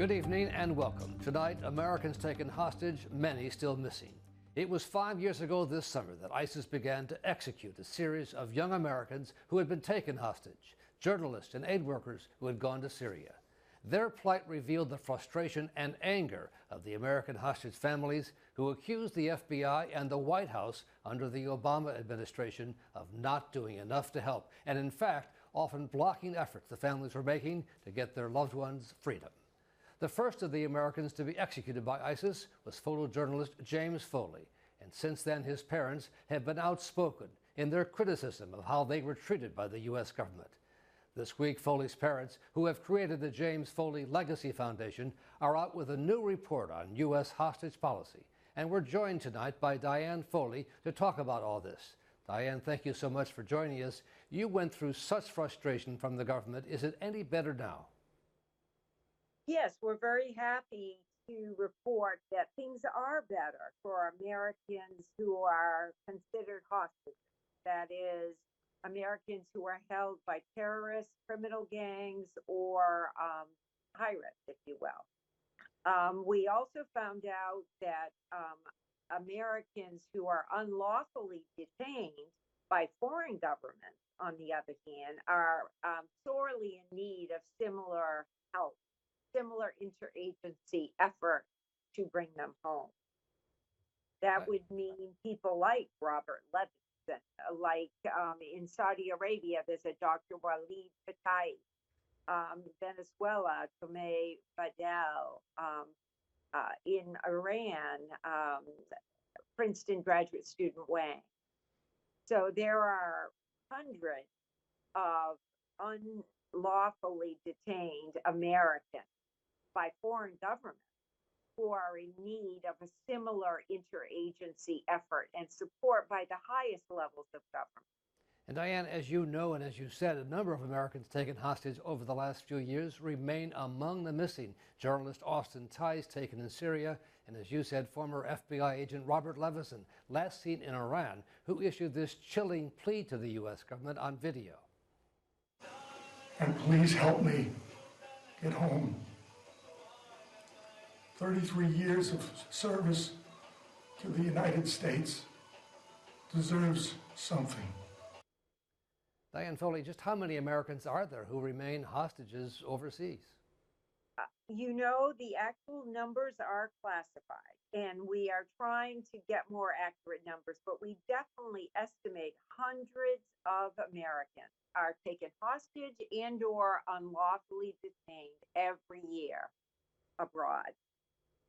Good evening and welcome. Tonight, Americans taken hostage, many still missing. It was 5 years ago this summer that ISIS began to execute a series of young Americans who had been taken hostage, journalists and aid workers who had gone to Syria. Their plight revealed the frustration and anger of the American hostage families who accused the FBI and the White House under the Obama administration of not doing enough to help, and in fact, often blocking efforts the families were making to get their loved ones freedom. The first of the Americans to be executed by ISIS was photojournalist James Foley, and since then his parents have been outspoken in their criticism of how they were treated by the U.S. government. This week, Foley's parents, who have created the James Foley Legacy Foundation, are out with a new report on U.S. hostage policy, and we're joined tonight by Diane Foley to talk about all this. Diane, thank you so much for joining us. You went through such frustration from the government. Is it any better now? Yes, we're very happy to report that things are better for Americans who are considered hostages. That is, Americans who are held by terrorists, criminal gangs, or pirates, if you will. We also found out that Americans who are unlawfully detained by foreign governments, on the other hand, are sorely in need of similar help, similar interagency effort to bring them home. That would mean people like Robert Levinson, like in Saudi Arabia, there's a Dr. Walid Fatai, Venezuela, Tomei Badel, in Iran, Princeton graduate student Wang. So there are hundreds of unlawfully detained Americans by foreign governments who are in need of a similar interagency effort and support by the highest levels of government. And Diane, as you know and as you said, a number of Americans taken hostage over the last few years remain among the missing. Journalist Austin Tice taken in Syria, and as you said, former FBI agent Robert Levinson, last seen in Iran, who issued this chilling plea to the U.S. government on video. And please help me get home. 33 years of service to the United States deserves something. Diane Foley, just how many Americans are there who remain hostages overseas? You know, the actual numbers are classified, and we are trying to get more accurate numbers, but we definitely estimate hundreds of Americans are taken hostage and or unlawfully detained every year abroad.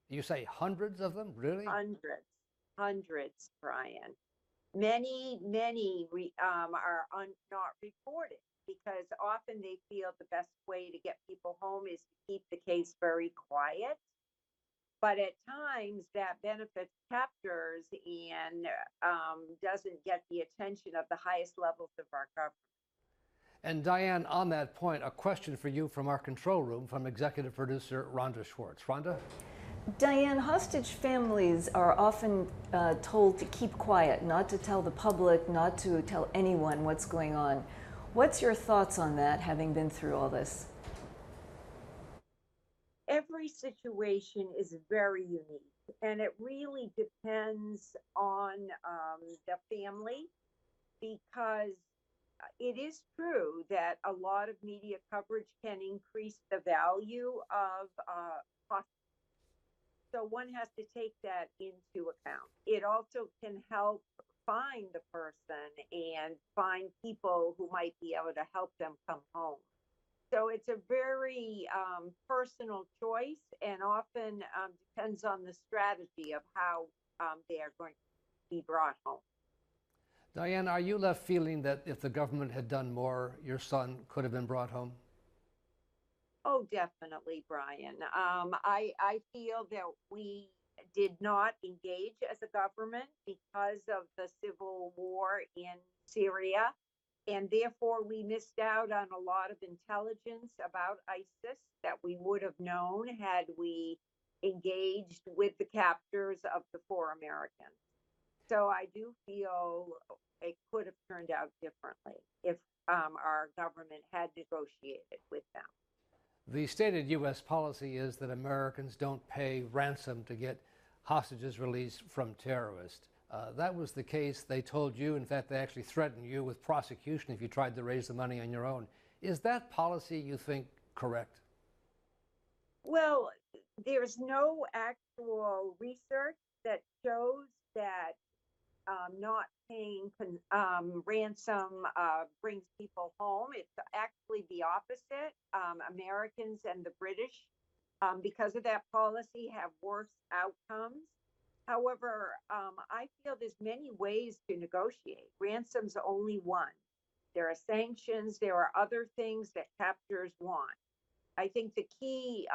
You say hundreds of them, really? Hundreds, Brian. Many are not reported because often they feel the best way to get people home is to keep the case very quiet. But at times that benefits captors and doesn't get the attention of the highest levels of our government. And Diane, on that point, a question for you from our control room from executive producer Rhonda Schwartz. Rhonda? Diane, hostage families are often told to keep quiet, not to tell the public, not to tell anyone what's going on. What's your thoughts on that, having been through all this? Every situation is very unique, and it really depends on the family, because it is true that a lot of media coverage can increase the value of hostage. So one has to take that into account. It also can help find the person and find people who might be able to help them come home. So it's a very personal choice, and often depends on the strategy of how they are going to be brought home. Diane, are you left feeling that if the government had done more, your son could have been brought home? Oh, definitely, Brian. I feel that we did not engage as a government because of the civil war in Syria, and therefore we missed out on a lot of intelligence about ISIS that we would have known had we engaged with the captors of the 4 Americans. So I do feel it could have turned out differently if our government had negotiated with them. The stated U.S. policy is that Americans don't pay ransom to get hostages released from terrorists. That was the case. They told you, in fact, they actually threatened you with prosecution if you tried to raise the money on your own. Is that policy, you think, correct? Well, there's no actual research that shows that not paying ransom brings people home. It's actually the opposite. Americans and the British, because of that policy, have worse outcomes. However, I feel there's many ways to negotiate. Ransom's only one. There are sanctions. There are other things that captors want. I think the key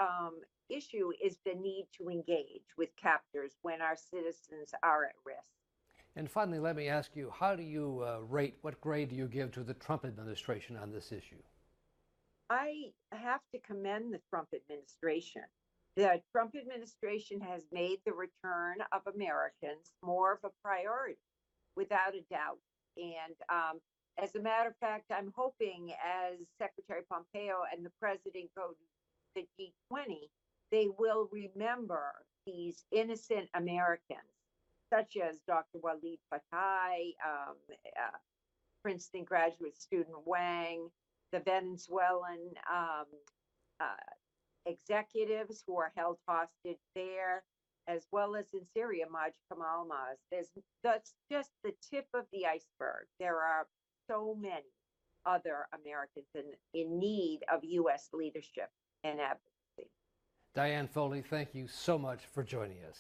issue is the need to engage with captors when our citizens are at risk. And finally, let me ask you, how do you rate, what grade do you give to the Trump administration on this issue? I have to commend the Trump administration. The Trump administration has made the return of Americans more of a priority, without a doubt. And as a matter of fact, I'm hoping as Secretary Pompeo and the president go to the G20, they will remember these innocent Americans, such as Dr. Walid Fatai, Princeton graduate student Wang, the Venezuelan executives who are held hostage there, as well as in Syria, Maj Kamal Maz. That's just the tip of the iceberg. There are so many other Americans in need of U.S. leadership and advocacy. Diane Foley, thank you so much for joining us.